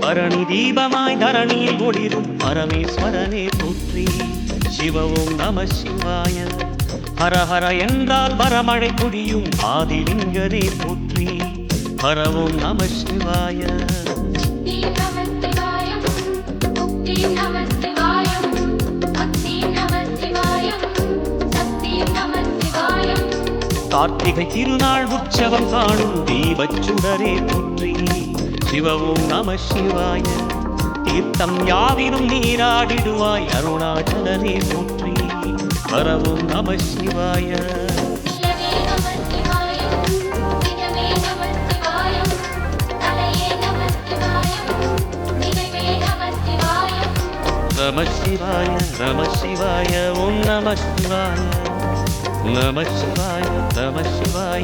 பரணி தீபமாய் தரணியில் ஒளிரும் பரமேஸ்வரனே போற்றி. சிவ ஓம் நம சிவாய. ஹர ஹர என்றால் வரமழை பொழியும் ஆதிலிங்கனே போற்றி. ஹர ஓம் நம சிவாய. கார்த்திகை திருநாள் உற்சவம் காணும் தீபச்சுடரே போற்றி. சிவ ஓம் நம சிவாய. தீர்த்தம் யாவிலும் நீராடிடுவாய் அருணாச்சலனே போற்றி. ஹர ஓம் நம சிவாய. நம சிவாய நம சிவாய ஓம் நம சிவாய. நம சிவாய நம சிவாய